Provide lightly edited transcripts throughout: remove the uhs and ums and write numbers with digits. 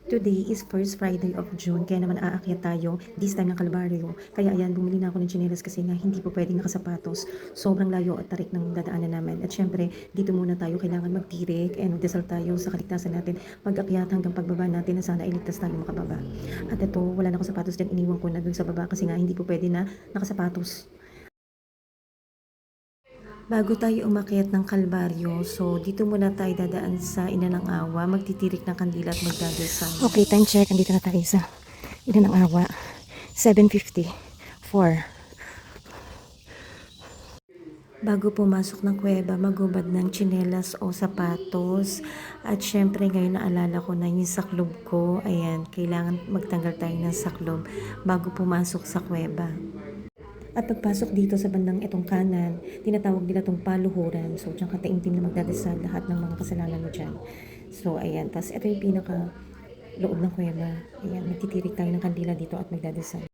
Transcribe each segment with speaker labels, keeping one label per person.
Speaker 1: Today is first Friday of June, kaya naman aakyat tayo this time ng Kalbaryo. Kaya ayan, bumili na ako ng tsinelas kasi nga hindi po pwedeng nakasapatos. Sobrang layo at tarik ng dadaanan namin. At syempre, dito muna tayo kailangan magtirik and magdasal tayo sa kaligtasan natin pag-akyat hanggang pagbaba natin na sana iligtas tayo makababa. At ito, wala na ako sapatos dyan, iniwan ko na dun sa baba kasi nga hindi po pwede na nakasapatos. Bago tayo umakyat ng Kalbaryo, so dito muna tayo dadaan sa Ina ng Awa, magtitirik ng kandila at magdadasal. Okay, time check. Andito na tayo sa Ina ng Awa. 7:54. Bago pumasok ng kuweba, magubad ng tsinelas o sapatos. At syempre ngayon naalala ko na yung saklob ko. Ayan, kailangan magtanggal tayo ng saklob bago pumasok sa kuweba. At pagpasok dito sa bandang itong kanan, tinatawag nila itong paluhuran. So, dyan ka taimtim na magdadasal lahat ng mga kasalanan mo dyan. So, ayan. Tapos, ito yung pinaka loob ng kuweba. Ayan, magtitirik tayo ng kandila dito at magdadasal.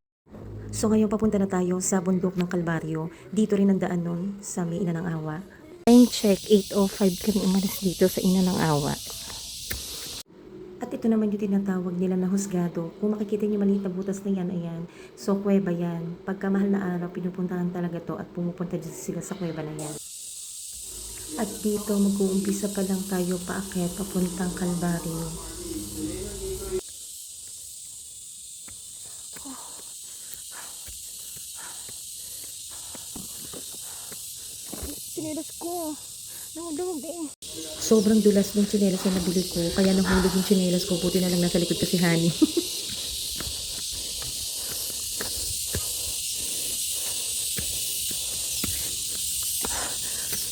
Speaker 1: So, ngayon papunta na tayo sa bundok ng Kalbaryo. Dito rin ang daan nun sa may Ina ng Awa. Time check, 8:05 kami umalis dito sa Ina ng Awa. At ito naman yung tinatawag nila na husgado. Kung makikita niyo maliit na butas na yan, ayan. So, kuweba yan. Pagka mahal na araw, pinupuntahan talaga to at pumupunta dyan sila sa kuweba na yan. At dito, mag-uumpisa pa lang tayo paakyat papuntang Kalbaryo.
Speaker 2: Sinilas ko. Nahulog eh.
Speaker 1: Sobrang dulas ng tsinelas na nabili ko, kaya nahulog yung tsinelas ko. Buti na lang nasa likod ko si Honey.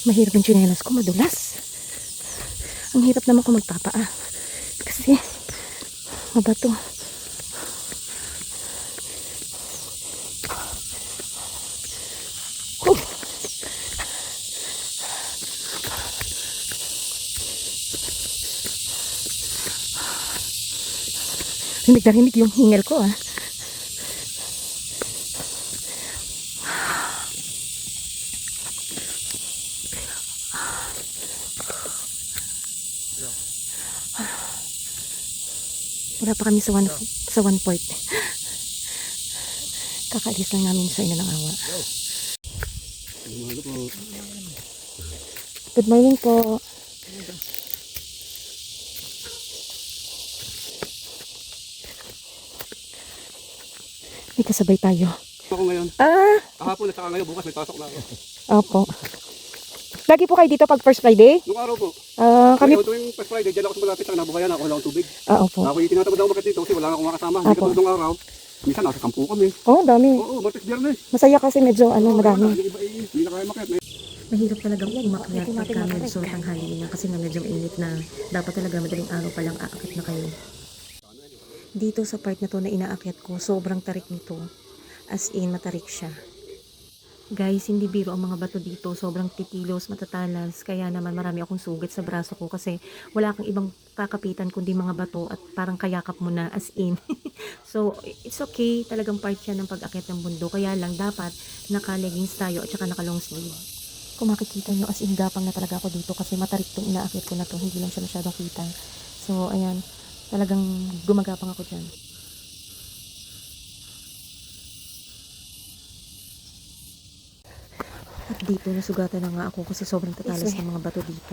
Speaker 1: Mahirap yung tsinelas ko, madulas. Ang hirap naman ko magpapaa. Kasi, mabato. Rinig na rinig yung hingal ko ah. Wala pa kami sa one point. Kakaalis lang namin sa Ina ng Awa. Good morning po. May kasabay tayo.
Speaker 3: Ako ngayon. Kahapon at saka ngayon, bukas may pasok na ako.
Speaker 1: Opo. Lagi po kayo dito pag first Friday?
Speaker 3: Nung araw po.
Speaker 1: Kami...
Speaker 3: Kami tuwing first Friday, dyan ako sa malapit, nabuhayan ako, wala akong tubig.
Speaker 1: Opo.
Speaker 3: Ako yung tinatamad ako makit dito kasi wala akong makasama. Hindi
Speaker 1: Apo.
Speaker 3: katulad nung araw. Minsan nasa kampo kami.
Speaker 1: Oh, dami.
Speaker 3: Oo, Martes Biyernes.
Speaker 1: Masaya kasi medyo madami.
Speaker 3: Yung iba hindi na kaya makit.
Speaker 1: Mahirap talagang umakyat pagka medyo tanghali na kasi nga medyo mainit na. Dapat talaga madaling araw pa lang aakyat na kayo. Dito sa part na to na inaakyat ko, sobrang tarik nito. As in, matarik siya. Guys, hindi biro ang mga bato dito. Sobrang titilos, matatalas. Kaya naman marami akong sugat sa braso ko kasi wala kang ibang kakapitan kundi mga bato at parang kayakap mo na as in. So, it's okay. Talagang part siya ng pag-akyat ng bundok. Kaya lang dapat naka-leggings tayo at saka naka-long sleeve. Kung makikita nyo, as in gapang na talaga ako dito kasi matarik tong inaakyat ko na to. Hindi lang siya masyadong kita. So, ayan. Talagang gumagapang ako dyan. At dito, nasugatan na nga ako kasi sobrang tatalas ng mga bato dito.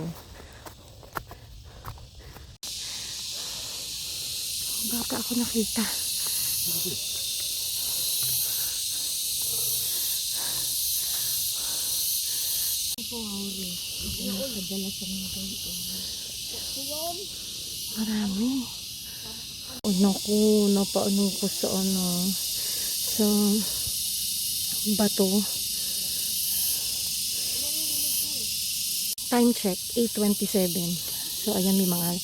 Speaker 1: Baka ako nakita. Marami. O naku, napaano ko sa sa bato. Time check, 8:27. So, ayan, may mga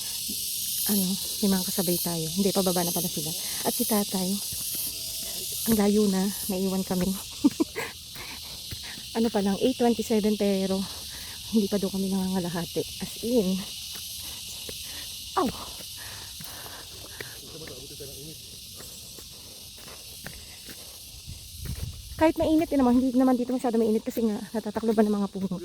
Speaker 1: kasabay tayo. Hindi, pababa na pala sila. At si tatay, ang layo na, naiwan kami. Ano pa lang, 8:27 pero hindi pa daw kami nangangalahati. As in. Aw! Kahit mainit din naman, hindi naman dito masyado mainit kasi nga natatakloban ng mga puno.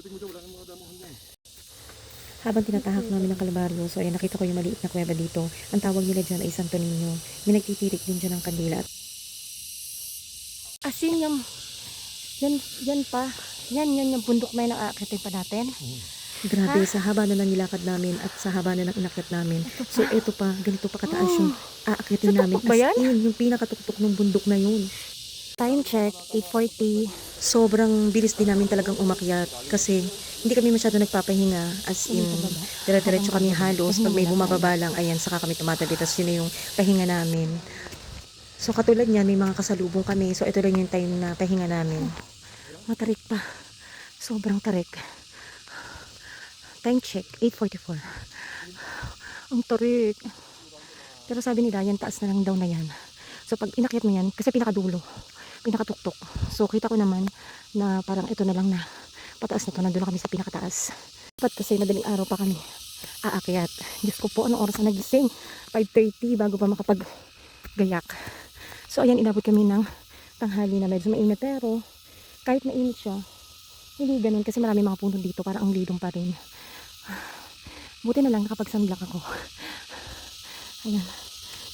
Speaker 1: Habang tinatahak namin ng kalbaryo, so ayan, nakita ko yung maliit na kuweba dito. Ang tawag nila dyan ay Santo Niño. May nagtitirik din dyan ng kandila.
Speaker 2: Asin yung, yan pa. Yan yung bundok na yun ang aakitin pa natin.
Speaker 1: Grabe, sa haba na ng nilakad namin at sa haba na ng inakyat namin. So eto pa, ganito pa kataas yung aakyatin
Speaker 2: Sa
Speaker 1: namin.
Speaker 2: tuktok ba yan?
Speaker 1: As in, yung pinakatuktok ng bundok na yun.
Speaker 2: Time check, 8:40.
Speaker 1: Sobrang bilis din namin talagang umakyat kasi hindi kami masyado nagpapahinga, as in dire-diretso kami halos. Pag may bumababa lang, ayan, saka kami tumatabi, tapos yun na yung pahinga namin. So katulad niyan, may mga kasalubong kami, so ito lang yung time na pahinga namin.
Speaker 2: Matarik pa. Sobrang tarik. Time check, 8:44. Ang tarik. Pero sabi nila, yan taas na lang daw na yan. So pag inakyat mo yan, kasi pinakadulo, pinakatuktok. So kita ko naman na parang ito na lang na pataas na to, nandun na kami sa pinakataas. Dapat kasi madaling araw pa kami aakyat. Diyos ko po, anong oras na nagising? 5:30 bago pa makapag-gayak. So ayan, inabot kami ng tanghali na medyo mainit, pero kahit mainit siya, hindi ganun kasi marami mga puno dito, parang ang lidong pa rin. Buti na lang nakapag-sunblock ako. Ayan.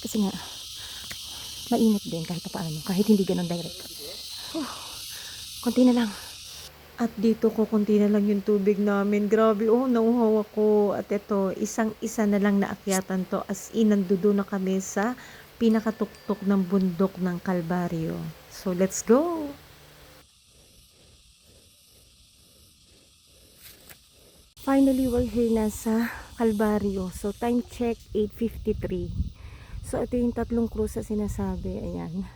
Speaker 2: Kasi nga, mainit din kahit paano, kahit hindi ganun direct. Konti na lang.
Speaker 1: At dito ko konti na lang yung tubig namin. Grabe, oh, nauhaw ako. At ito, isang-isa na lang naakyatan to. As in, nandudo na kami sa pinakatuktok ng bundok ng Kalbaryo. So, let's go!
Speaker 2: Finally, we're here na sa Kalbaryo. So, time check, 8:53. So, ito yung tatlong krus na sinasabi. Ayan.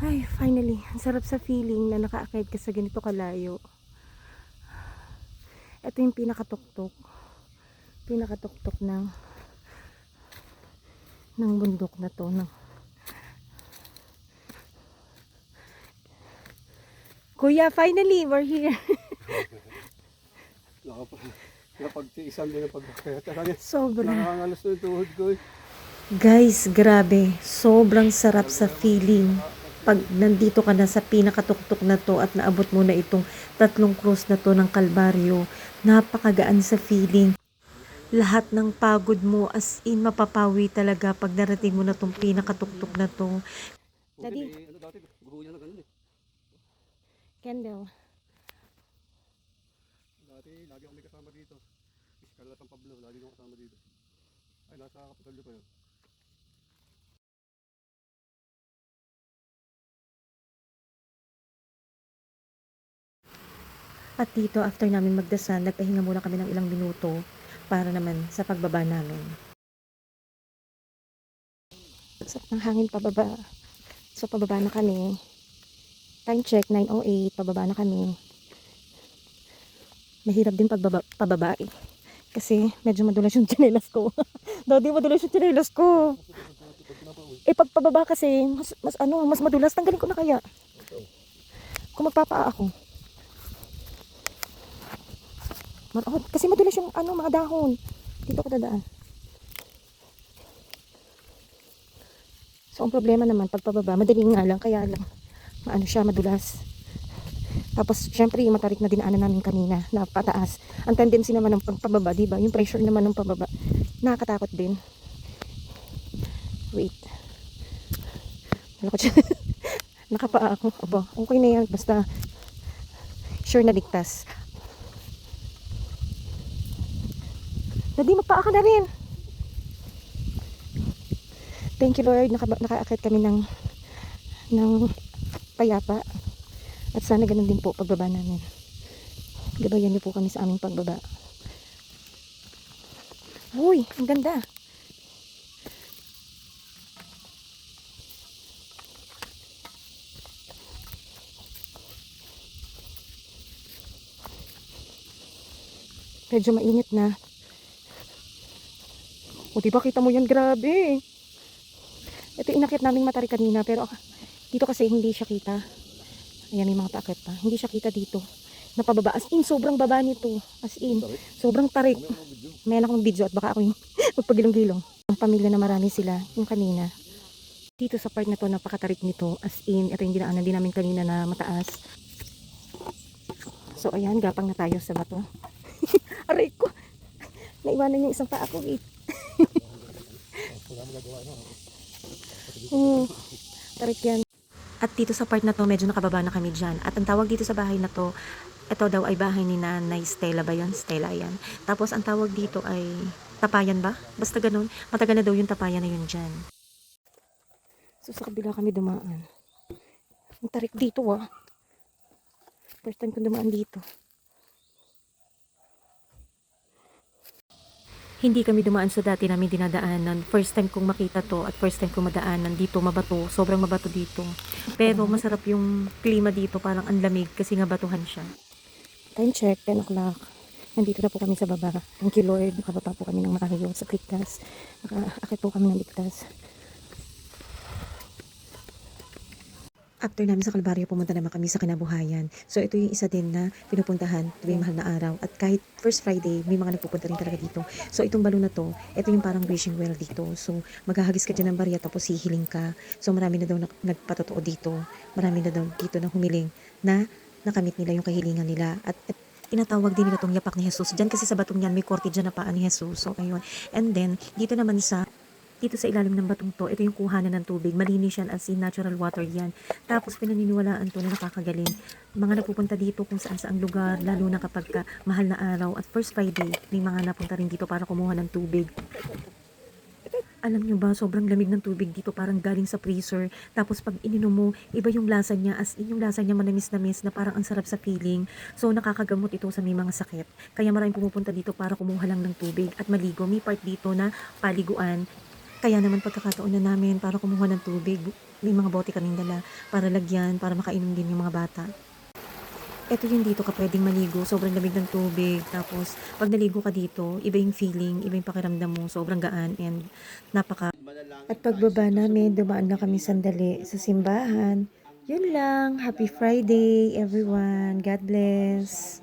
Speaker 2: Ay, finally. Ang sarap sa feeling na nakaakyat ka sa ganito kalayo. Ito yung pinakatuktok. Pinakatuktok ng bundok na to. Kuya, finally, we're here.
Speaker 3: Napagtiisan din ang pagkakaya.
Speaker 2: Sobra.
Speaker 3: Nakakangalas na yung tuhod ko eh.
Speaker 1: Guys, grabe. Sobrang sarap sa feeling. Pag nandito ka na sa pinakatuktok na to at naabot mo na itong tatlong cross na to ng Kalbaryo, napakagaan sa feeling. Lahat ng pagod mo, as in, mapapawi talaga pag narating mo na tong pinakatuktok na to.
Speaker 2: Daddy.
Speaker 3: Ano dati, guruya na ganun eh.
Speaker 2: Kendall.
Speaker 3: Dati, lagi ako may kasama dito. Iskala San Pablo, lagi ako kasama dito. Ay, nasa Kapitolyo pa yun.
Speaker 1: At dito, after namin magdasal, nagpahinga muna kami ng ilang minuto para naman sa pagbaba namin.
Speaker 2: Sarap ng hangin pababa. So, pababa na kami. Time check, 9:08. Pababa na kami. Mahirap din pababa eh. Kasi medyo madulas yung tsinelas ko. Daddy, madulas yung tsinelas ko. Eh, pag pababa kasi, mas madulas. Tanggalin ko na kaya. Kung magpapaa ako. Kasi madulas yung mga dahon. Dito ko dadaan. So, ang problema naman, pag pababa, madaling nga lang, kaya lang, siya, madulas. Tapos, syempre, yung matarik na dinaanan namin kanina, na pataas. Ang tendency naman ng pababa, diba? Yung pressure naman ng pababa, nakakatakot din. Wait. Wala ko siya. Nakapaa ako. Aba, okay na yan. Basta, sure na ligtas. Daddy, magpaa ka na rin. Thank you, Lord. Nakaakit kami ng payapa. At sana ganun din po pagbaba namin. Gabayan niyo po kami sa aming pagbaba. Uy, ang ganda. Medyo mainit na. O, diba kita mo yan? Grabe. Ito inakit naming matarik kanina, pero dito kasi hindi siya kita. Ayan, may mga paakit pa. Hindi siya kita dito. Napababa. As in, sobrang baba nito. As in, sobrang tarik. May akong video at baka ako yung magpagilong-gilong. Ang pamilya na marami sila, yung kanina. Dito sa part na to, napakatarik nito. As in, ito yung dinaanan din namin kanina na mataas. So, ayan, gapang na tayo sa bato. Aray ko. Naiwanan yung isang paa ko eh. Tarik yan.
Speaker 1: At dito sa part na to, medyo nakababa na kami dyan. At ang tawag dito sa bahay na to, ito daw ay bahay ni Nanay Stella ba yun? Stella yan. Tapos ang tawag dito ay tapayan ba? Basta ganun. Matagal na daw yung tapayan na yun dyan.
Speaker 2: So sa kabila kami dumaan. Ang tarik dito ah. First time ko dumaan dito.
Speaker 1: Hindi kami dumaan sa dati namin dinadaanan. First time kong makita to at first time kong madaanan dito, mabato. Sobrang mabato dito. Pero masarap yung klima dito, parang ang lamig kasi nga batuhan siya.
Speaker 2: Time check, 10 o'clock. Nandito na po kami sa baba. Thank you Lord. Nakababa po kami ng maayos sa ligtas. Nakaakit po kami ng ligtas.
Speaker 1: After namin sa Kalbaryo, pumunta naman kami sa Kinabuhayan. So ito yung isa din na pinupuntahan tuwing mahal na araw. At kahit first Friday, may mga nagpupunta rin talaga dito. So itong balon na to, ito yung parang wishing well dito. So maghahagis ka dyan ng barya tapos hihiling ka. So marami na daw nagpatotoo dito. Marami na daw dito na humiling na nakamit nila yung kahilingan nila. At tinatawag din nila itong yapak ni Jesus. Diyan kasi sa batong yan, may korte dyan na paa ni Jesus. So ayun. And then, dito sa ilalim ng batong to, ito yung kuhanan ng tubig. Malinis yan as in natural water yan. Tapos pinaniniwalaan to na nakakagaling. Mga napupunta dito kung saan saang lugar, lalo na kapag mahal na araw at first Friday, may mga napunta rin dito para kumuha ng tubig. Alam nyo ba, sobrang lamig ng tubig dito, parang galing sa freezer. Tapos pag ininom mo, iba yung lasa niya, as in yung lasa niya manamis-namis na parang ang sarap sa feeling. So nakakagamot ito sa may mga sakit. Kaya maraming pumupunta dito para kumuha lang ng tubig at maligo. May part dito na paliguan. Kaya naman pagkakataon na namin para kumuha ng tubig, may mga bote kaming dala para lagyan, para makainom din yung mga bata. Ito yung dito ka pwedeng maligo, sobrang lamig ng tubig. Tapos pag naligo ka dito, iba yung feeling, iba yung pakiramdam mo, sobrang gaan and napaka. At pagbaba namin, dumaan na kami sandali sa simbahan. Yun lang, happy Friday everyone, God bless.